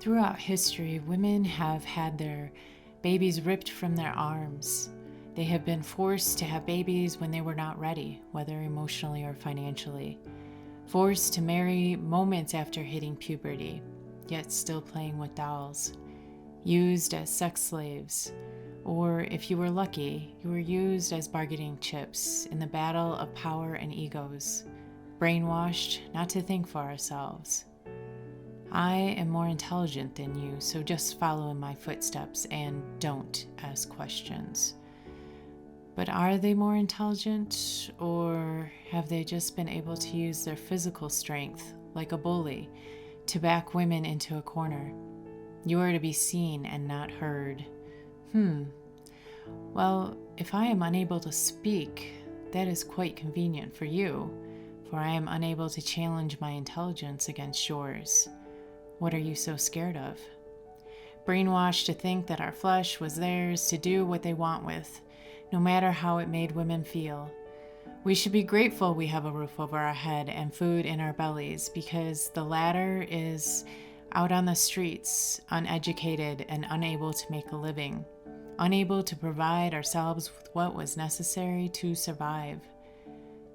Throughout history, women have had their babies ripped from their arms. They have been forced to have babies when they were not ready, whether emotionally or financially. Forced to marry moments after hitting puberty, yet still playing with dolls. Used as sex slaves. Or if you were lucky, you were used as bargaining chips in the battle of power and egos. Brainwashed not to think for ourselves. I am more intelligent than you, so just follow in my footsteps and don't ask questions. But are they more intelligent, or have they just been able to use their physical strength, like a bully, to back women into a corner? You are to be seen and not heard. Well, if I am unable to speak, that is quite convenient for you, for I am unable to challenge my intelligence against yours. What are you so scared of? Brainwashed to think that our flesh was theirs to do what they want with, no matter how it made women feel. We should be grateful we have a roof over our head and food in our bellies, because the latter is out on the streets, uneducated and unable to make a living, unable to provide ourselves with what was necessary to survive.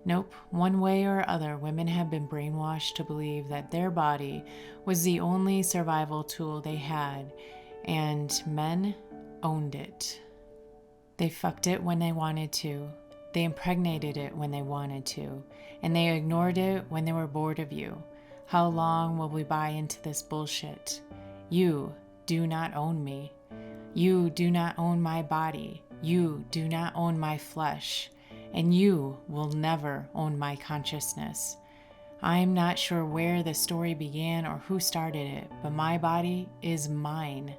Nope, one way or other, women have been brainwashed to believe that their body was the only survival tool they had, and men owned it. They fucked it when they wanted to, they impregnated it when they wanted to, and they ignored it when they were bored of you. How long will we buy into this bullshit? You do not own me. You do not own my body. You do not own my flesh. And you will never own my consciousness. I'm not sure where the story began or who started it, but my body is mine.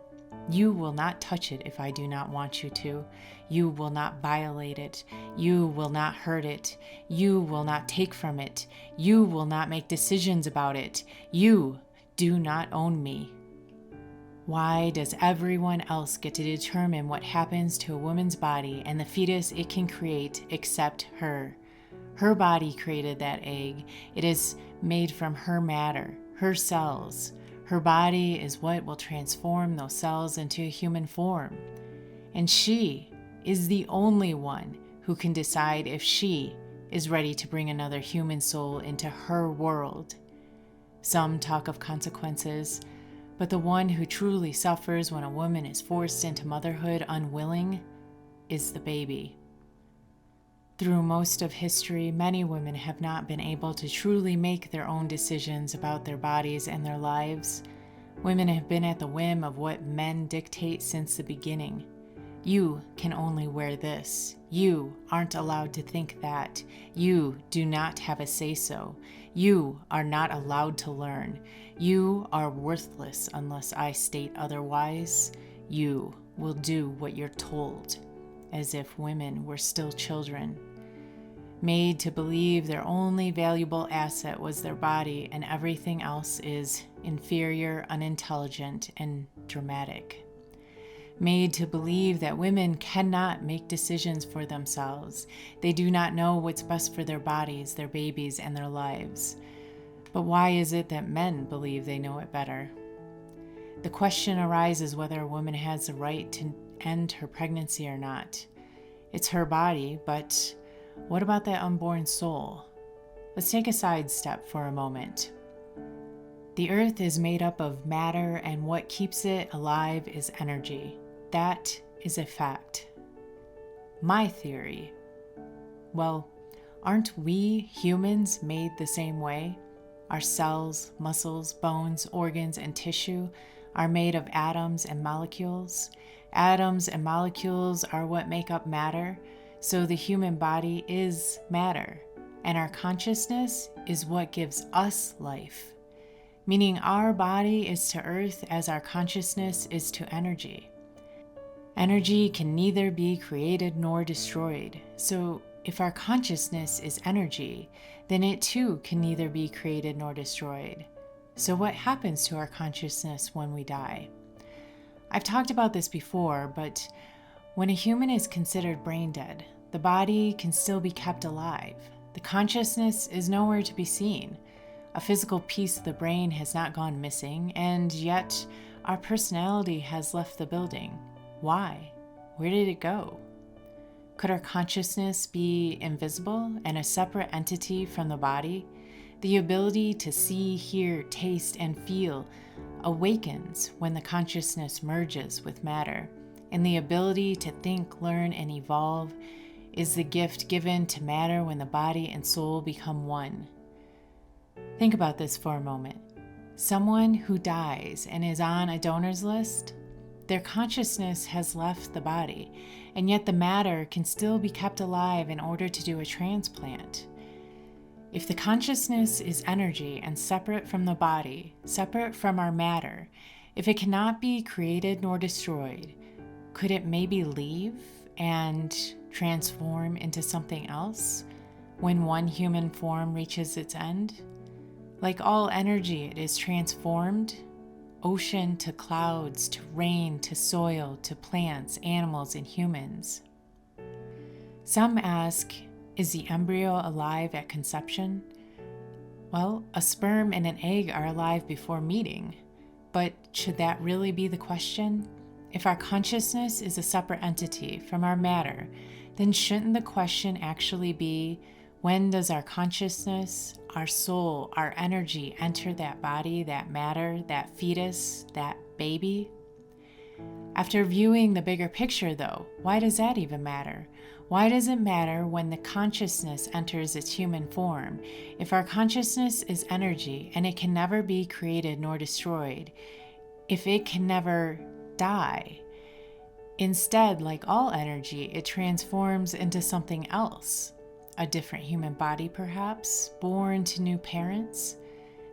You will not touch it if I do not want you to. You will not violate it. You will not hurt it. You will not take from it. You will not make decisions about it. You do not own me. Why does everyone else get to determine what happens to a woman's body and the fetus it can create except her? Her body created that egg. It is made from her matter, her cells. Her body is what will transform those cells into a human form. And she is the only one who can decide if she is ready to bring another human soul into her world. Some talk of consequences, but the one who truly suffers when a woman is forced into motherhood unwilling is the baby. Through most of history, many women have not been able to truly make their own decisions about their bodies and their lives. Women have been at the whim of what men dictate since the beginning. You can only wear this. You aren't allowed to think that. You do not have a say-so. You are not allowed to learn. You are worthless unless I state otherwise. You will do what you're told, as if women were still children. Made to believe their only valuable asset was their body and everything else is inferior, unintelligent, and dramatic. Made to believe that women cannot make decisions for themselves. They do not know what's best for their bodies, their babies, and their lives. But why is it that men believe they know it better? The question arises whether a woman has the right to end her pregnancy or not. It's her body, but what about that unborn soul? Let's take a sidestep for a moment. The earth is made up of matter, and what keeps it alive is energy. That is a fact. My theory. Well, aren't we humans made the same way? Our cells, muscles, bones, organs, and tissue are made of atoms and molecules. Atoms and molecules are what make up matter, so the human body is matter, and our consciousness is what gives us life. Meaning our body is to earth as our consciousness is to energy. Energy can neither be created nor destroyed, so if our consciousness is energy, then it too can neither be created nor destroyed. So what happens to our consciousness when we die? I've talked about this before, but when a human is considered brain dead, the body can still be kept alive. The consciousness is nowhere to be seen. A physical piece of the brain has not gone missing, and yet our personality has left the building. Why? Where did it go? Could our consciousness be invisible and a separate entity from the body? The ability to see, hear, taste, and feel awakens when the consciousness merges with matter, and the ability to think, learn, and evolve is the gift given to matter when the body and soul become one. Think about this for a moment. Someone who dies and is on a donor's list, their consciousness has left the body, and yet the matter can still be kept alive in order to do a transplant. If the consciousness is energy and separate from the body, separate from our matter, if it cannot be created nor destroyed, could it maybe leave and transform into something else when one human form reaches its end? Like all energy, it is transformed, ocean to clouds, to rain, to soil, to plants, animals, and humans. Some ask, is the embryo alive at conception? Well, a sperm and an egg are alive before meeting, but should that really be the question? If our consciousness is a separate entity from our matter, then shouldn't the question actually be, when does our consciousness, our soul, our energy enter that body, that matter, that fetus, that baby? After viewing the bigger picture, though, why does that even matter? Why does it matter when the consciousness enters its human form? If our consciousness is energy and it can never be created nor destroyed, if it can never die, instead, like all energy, it transforms into something else. A different human body, perhaps, born to new parents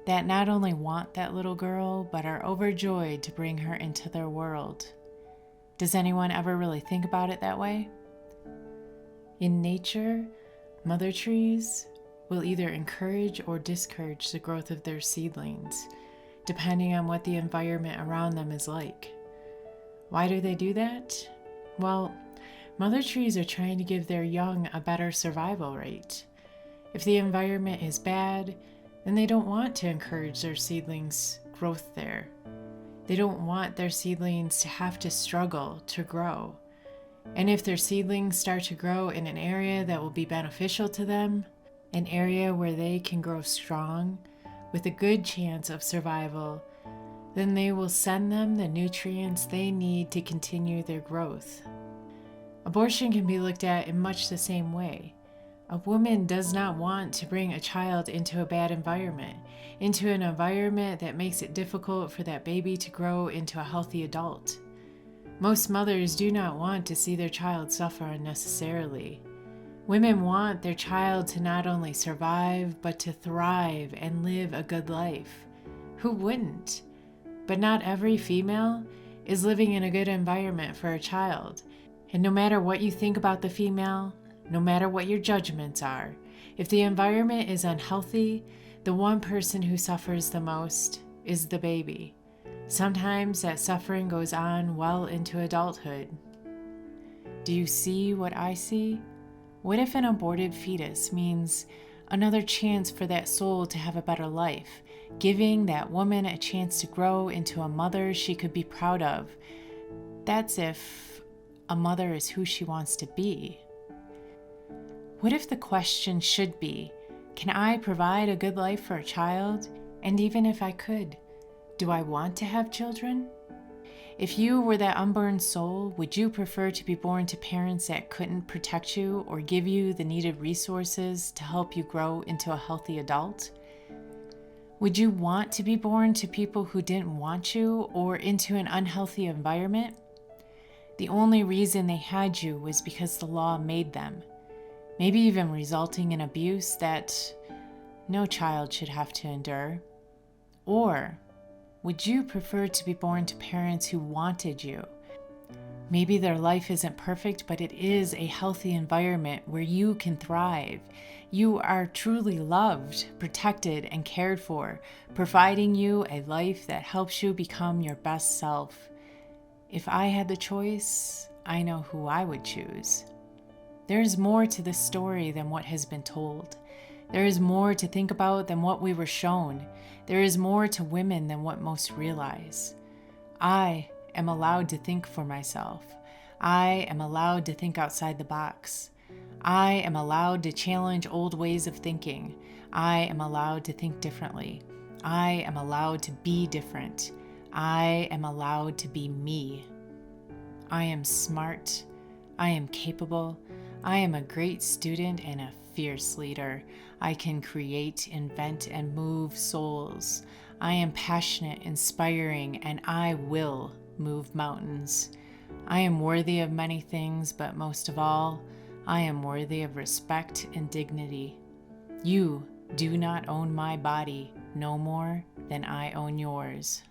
that not only want that little girl, but are overjoyed to bring her into their world. Does anyone ever really think about it that way? In nature, mother trees will either encourage or discourage the growth of their seedlings, depending on what the environment around them is like. Why do they do that? Well, mother trees are trying to give their young a better survival rate. If the environment is bad, then they don't want to encourage their seedlings' growth there. They don't want their seedlings to have to struggle to grow. And if their seedlings start to grow in an area that will be beneficial to them, an area where they can grow strong with a good chance of survival, then they will send them the nutrients they need to continue their growth. Abortion can be looked at in much the same way. A woman does not want to bring a child into a bad environment, into an environment that makes it difficult for that baby to grow into a healthy adult. Most mothers do not want to see their child suffer unnecessarily. Women want their child to not only survive, but to thrive and live a good life. Who wouldn't? But not every female is living in a good environment for a child. And no matter what you think about the female, no matter what your judgments are, if the environment is unhealthy, the one person who suffers the most is the baby. Sometimes that suffering goes on well into adulthood. Do you see what I see? What if an aborted fetus means another chance for that soul to have a better life, giving that woman a chance to grow into a mother she could be proud of? That's if a mother is who she wants to be. What if the question should be, can I provide a good life for a child? And even if I could, do I want to have children? If you were that unborn soul, would you prefer to be born to parents that couldn't protect you or give you the needed resources to help you grow into a healthy adult? Would you want to be born to people who didn't want you or into an unhealthy environment? The only reason they had you was because the law made them, maybe even resulting in abuse that no child should have to endure. Or would you prefer to be born to parents who wanted you? Maybe their life isn't perfect, but it is a healthy environment where you can thrive. You are truly loved, protected, and cared for, providing you a life that helps you become your best self. If I had the choice, I know who I would choose. There is more to this story than what has been told. There is more to think about than what we were shown. There is more to women than what most realize. I am allowed to think for myself. I am allowed to think outside the box. I am allowed to challenge old ways of thinking. I am allowed to think differently. I am allowed to be different. I am allowed to be me. I am smart. I am capable. I am a great student and a fierce leader. I can create, invent, and move souls. I am passionate, inspiring, and I will move mountains. I am worthy of many things, but most of all, I am worthy of respect and dignity. You do not own my body no more than I own yours.